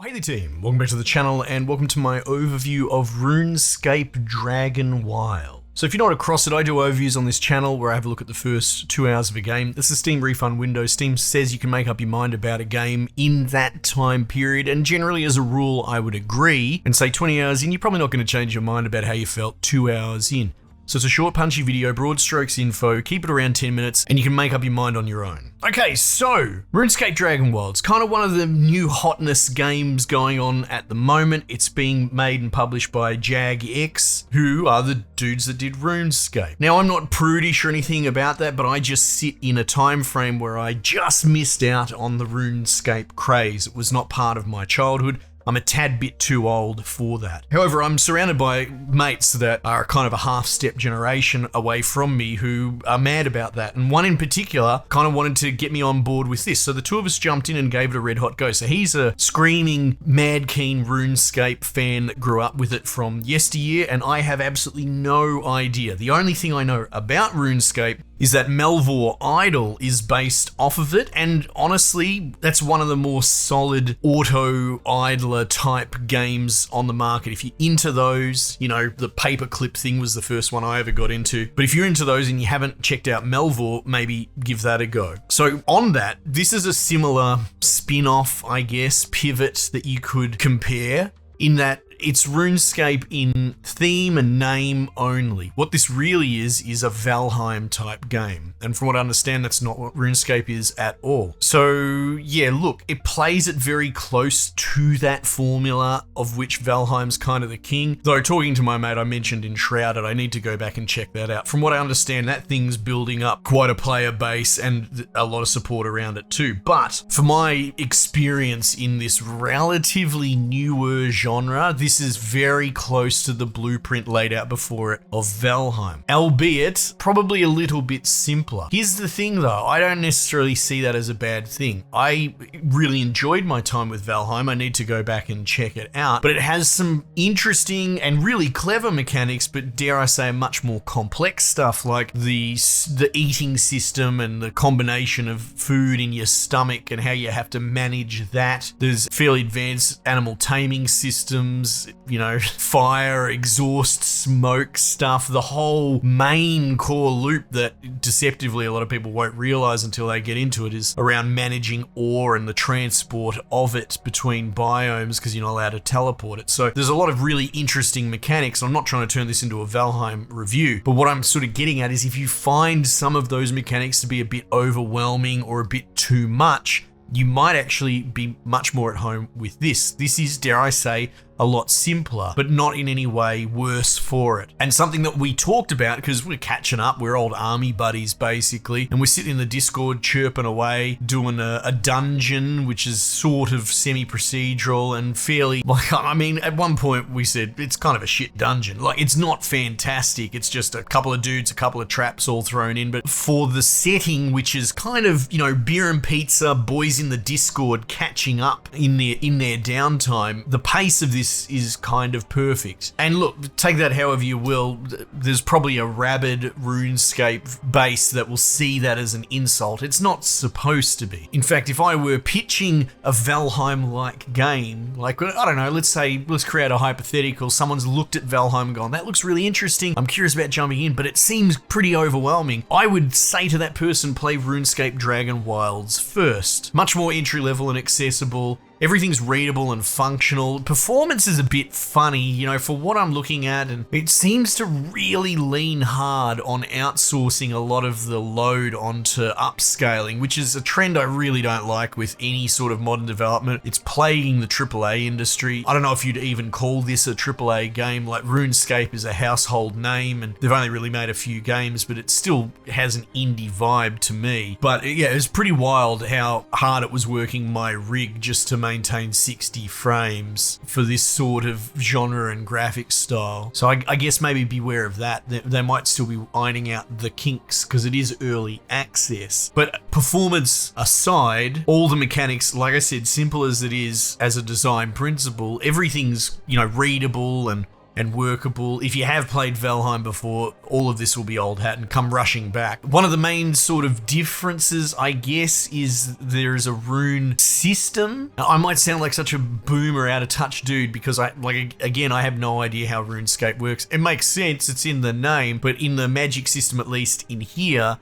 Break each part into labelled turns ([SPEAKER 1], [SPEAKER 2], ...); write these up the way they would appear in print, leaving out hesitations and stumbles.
[SPEAKER 1] Hey there team, welcome back to the channel and welcome to my overview of RuneScape Dragonwilds. So if you're not across it, I do overviews on this channel where I have a look at the first 2 hours of a game. This is Steam refund window. Steam says you can make up your mind about a game in that time period, and generally as a rule I would agree and say 20 hours in, you're probably not going to change your mind about how you felt 2 hours in. So it's a short punchy video, broad strokes info, keep it around 10 minutes and you can make up your mind on your own. Okay, so RuneScape Dragonwilds, kind of one of the new hotness games going on at the moment. It's being made and published by JagX, who are the dudes that did RuneScape. Now I'm not prudish or anything about that, but I just sit in a time frame where I just missed out on the RuneScape craze. It was not part of my childhood. I'm a tad bit too old for that. However, I'm surrounded by mates that are kind of a half-step generation away from me who are mad about that. And one in particular kind of wanted to get me on board with this. So the two of us jumped in and gave it a red hot go. So he's a screaming, mad keen RuneScape fan that grew up with it from yesteryear, and I have absolutely no idea. The only thing I know about RuneScape is that Melvor Idol is based off of it, and honestly, that's one of the more solid auto-idler type games on the market. If you're into those, you know, the paperclip thing was the first one I ever got into, but if you're into those and you haven't checked out Melvor, maybe give that a go. So on that, this is a similar spin-off, I guess, pivot that you could compare, in that it's RuneScape in theme and name only. What this really is a Valheim type game. And from what I understand, that's not what RuneScape is at all. So yeah, look, it plays it very close to that formula of which Valheim's kind of the king. Though talking to my mate I mentioned in Shrouded, I need to go back and check that out. From what I understand, that thing's building up quite a player base and a lot of support around it too. But for my experience in this relatively newer genre, this is very close to the blueprint laid out before it of Valheim, albeit probably a little bit simpler. Here's the thing though, I don't necessarily see that as a bad thing. I really enjoyed my time with Valheim. I need to go back and check it out, but it has some interesting and really clever mechanics, but dare I say much more complex stuff, like the eating system and the combination of food in your stomach and how you have to manage that. There's fairly advanced animal taming systems, you know, fire, exhaust, smoke stuff, the whole main core loop that deceptively a lot of people won't realize until they get into it is around managing ore and the transport of it between biomes, because you're not allowed to teleport it. So there's a lot of really interesting mechanics. I'm not trying to turn this into a Valheim review, but what I'm sort of getting at is if you find some of those mechanics to be a bit overwhelming or a bit too much, you might actually be much more at home with this. This is, dare I say, a lot simpler, but not in any way worse for it. And something that we talked about, because we're catching up, we're old army buddies basically, and we're sitting in the Discord chirping away, doing a dungeon, which is sort of semi-procedural and fairly, like, I mean, at one point we said, it's kind of a shit dungeon. Like, it's not fantastic, it's just a couple of dudes, a couple of traps all thrown in, but for the setting, which is kind of, you know, beer and pizza, boys in the Discord catching up in their downtime, the pace of this is kind of perfect. And look, take that however you will, there's probably a rabid RuneScape base that will see that as an insult. It's not supposed to be. In fact, if I were pitching a Valheim-like game, like, I don't know, let's create a hypothetical, someone's looked at Valheim and gone, that looks really interesting, I'm curious about jumping in, but it seems pretty overwhelming. I would say to that person, play RuneScape Dragonwilds first. Much more entry level and accessible. Everything's readable and functional. Performance is a bit funny, you know, for what I'm looking at, and it seems to really lean hard on outsourcing a lot of the load onto upscaling, which is a trend I really don't like with any sort of modern development. It's plaguing the AAA industry. I don't know if you'd even call this a AAA game. Like, RuneScape is a household name, and they've only really made a few games, but it still has an indie vibe to me. But yeah, it was pretty wild how hard it was working my rig just to maintain 60 frames for this sort of genre and graphic style. So I guess maybe beware of that. They might still be ironing out the kinks because it is early access. But performance aside, all the mechanics, like I said, simple as it is as a design principle, everything's, you know, readable and and workable. If you have played Valheim before, all of this will be old hat and come rushing back. One of the main sort of differences, I guess, is there is a rune system. Now, I might sound like such a boomer, out of touch dude, because I have no idea how RuneScape works. It makes sense, it's in the name, but in the magic system, at least in here,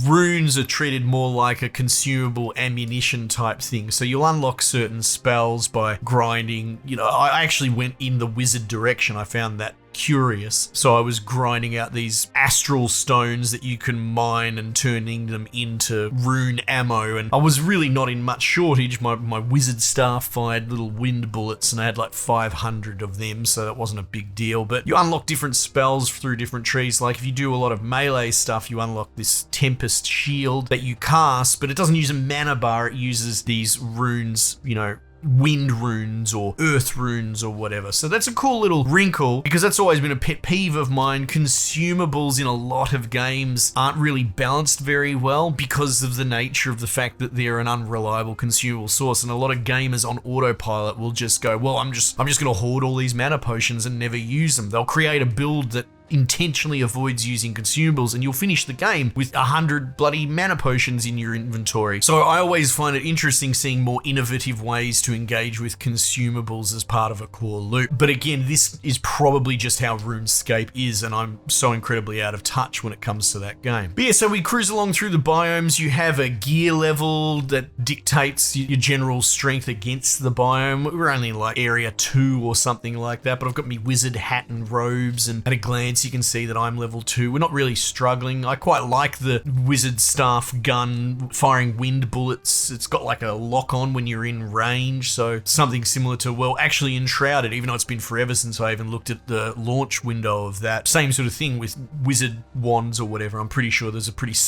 [SPEAKER 1] runes are treated more like a consumable ammunition type thing. So you'll unlock certain spells by grinding. You know, I actually went in the wizard direction. I found that curious. So I was grinding out these astral stones that you can mine and turning them into rune ammo. And I was really not in much shortage. My wizard staff fired little wind bullets and I had like 500 of them. So that wasn't a big deal. But you unlock different spells through different trees. Like if you do a lot of melee stuff, you unlock this Tempest shield that you cast, but it doesn't use a mana bar. It uses these runes, you know, wind runes or earth runes or whatever. So that's a cool little wrinkle, because that's always been a pet peeve of mine. Consumables in a lot of games aren't really balanced very well because of the nature of the fact that they're an unreliable consumable source, and a lot of gamers on autopilot will just go, well, I'm just going to hoard all these mana potions and never use them. They'll create a build that intentionally avoids using consumables, and you'll finish the game with 100 bloody mana potions in your inventory. So I always find it interesting seeing more innovative ways to engage with consumables as part of a core loop. But again, this is probably just how RuneScape is, and I'm so incredibly out of touch when it comes to that game. But yeah, so we cruise along through the biomes. You have a gear level that dictates your general strength against the biome. We're only in like area 2 or something like that, but I've got me wizard hat and robes, and at a glance you can see that I'm level 2. We're not really struggling. I quite like the wizard staff gun firing wind bullets. It's got like a lock on when you're in range, so something similar to, well, actually Enshrouded, even though it's been forever since I even looked at the launch window of that. Same sort of thing with wizard wands or whatever. I'm pretty sure there's a pretty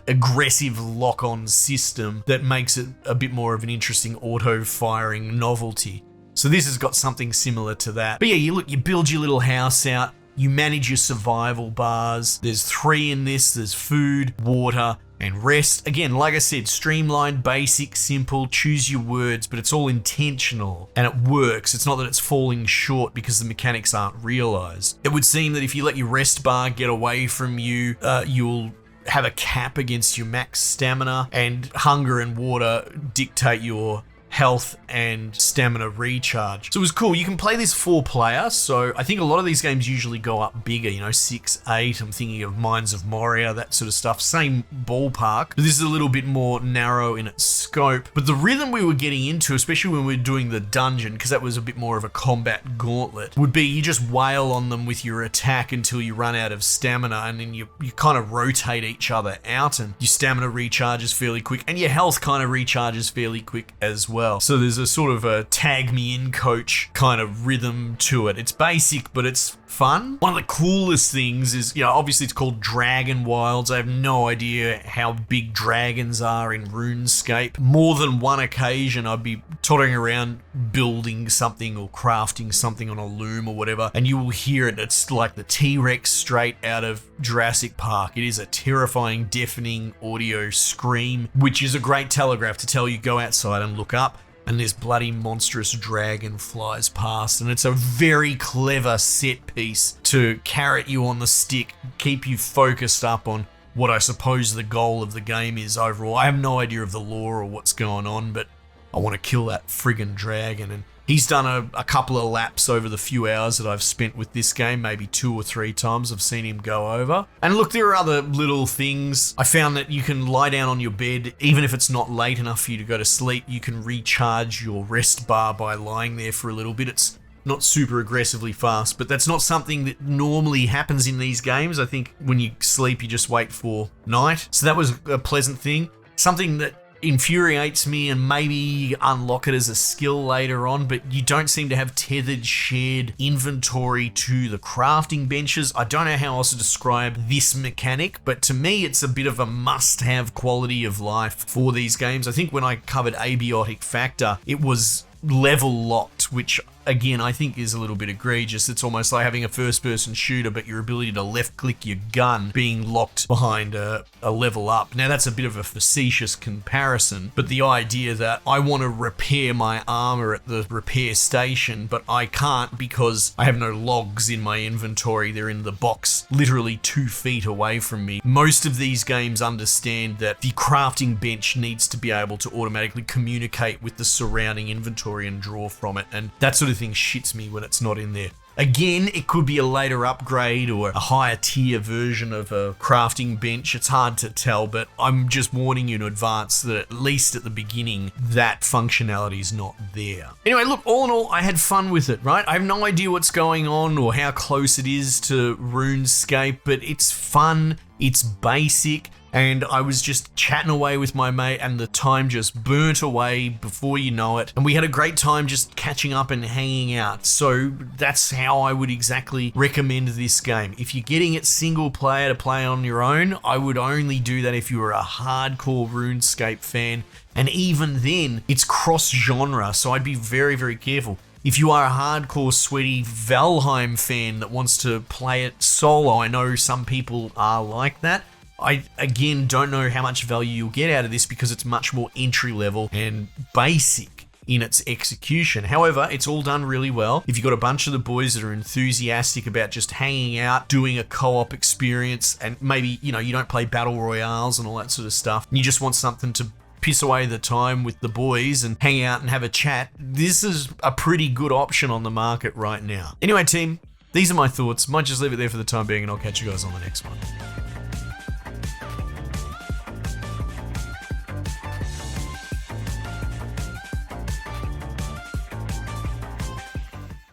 [SPEAKER 1] aggressive lock-on system that makes it a bit more of an interesting auto-firing novelty. So this has got something similar to that. But yeah, you build your little house out. You manage your survival bars. There's 3 in this. There's food, water, and rest. Again, like I said, streamlined, basic, simple, choose your words, but it's all intentional and it works. It's not that it's falling short because the mechanics aren't realized. It would seem that if you let your rest bar get away from you, you'll have a cap against your max stamina, and hunger and water dictate your health and stamina recharge. So it was cool. You can play this 4-player, so I think a lot of these games usually go up bigger, you know, 6, 8. I'm thinking of Mines of Moria, that sort of stuff. Same ballpark, but this is a little bit more narrow in its scope. But the rhythm we were getting into, especially when we were doing the dungeon, because that was a bit more of a combat gauntlet, would be you just wail on them with your attack until you run out of stamina, and then you kind of rotate each other out, and your stamina recharges fairly quick, and your health kind of recharges fairly quick as well. So there's a sort of a tag me in coach kind of rhythm to it. It's basic, but it's fun. One of the coolest things is, you know, obviously it's called Dragonwilds. I have no idea how big dragons are in RuneScape. More than one occasion I'd be tottering around building something or crafting something on a loom or whatever, and you will hear it. It's like the T-Rex straight out of Jurassic Park. It is a terrifying, deafening audio scream, which is a great telegraph to tell you go outside and look up, and this bloody monstrous dragon flies past, and it's a very clever set piece to carrot you on the stick, keep you focused up on what I suppose the goal of the game is overall. I have no idea of the lore or what's going on, but I want to kill that friggin' dragon. And he's done a couple of laps over the few hours that I've spent with this game, maybe 2 or 3 times I've seen him go over. And look, there are other little things. I found that you can lie down on your bed, even if it's not late enough for you to go to sleep, you can recharge your rest bar by lying there for a little bit. It's not super aggressively fast, but that's not something that normally happens in these games. I think when you sleep, you just wait for night. So that was a pleasant thing. Something that infuriates me, and maybe unlock it as a skill later on, but you don't seem to have tethered shared inventory to the crafting benches. I don't know how else to describe this mechanic, but to me it's a bit of a must-have quality of life for these games. I think when I covered Abiotic Factor, it was level locked locked, which again, I think is a little bit egregious. It's almost like having a first-person shooter, but your ability to left-click your gun being locked behind a level up. Now, that's a bit of a facetious comparison, but the idea that I want to repair my armor at the repair station, but I can't because I have no logs in my inventory. They're in the box literally 2 feet away from me. Most of these games understand that the crafting bench needs to be able to automatically communicate with the surrounding inventory and draw from it, and that sort of thing shits me when it's not in there. Again, it could be a later upgrade or a higher tier version of a crafting bench. It's hard to tell, but I'm just warning you in advance that at least at the beginning, that functionality is not there. Anyway, look, all in all, I had fun with it, right? I have no idea what's going on or how close it is to RuneScape, but it's fun, it's basic, and I was just chatting away with my mate and the time just burnt away before you know it. And we had a great time just catching up and hanging out. So that's how I would exactly recommend this game. If you're getting it single player to play on your own, I would only do that if you were a hardcore RuneScape fan. And even then, it's cross-genre, so I'd be very, very careful. If you are a hardcore, sweaty Valheim fan that wants to play it solo, I know some people are like that. I, again, don't know how much value you'll get out of this because it's much more entry level and basic in its execution. However, it's all done really well. If you've got a bunch of the boys that are enthusiastic about just hanging out, doing a co-op experience, and maybe, you know, you don't play battle royales and all that sort of stuff, and you just want something to piss away the time with the boys and hang out and have a chat, this is a pretty good option on the market right now. Anyway, team, these are my thoughts. Might just leave it there for the time being, and I'll catch you guys on the next one.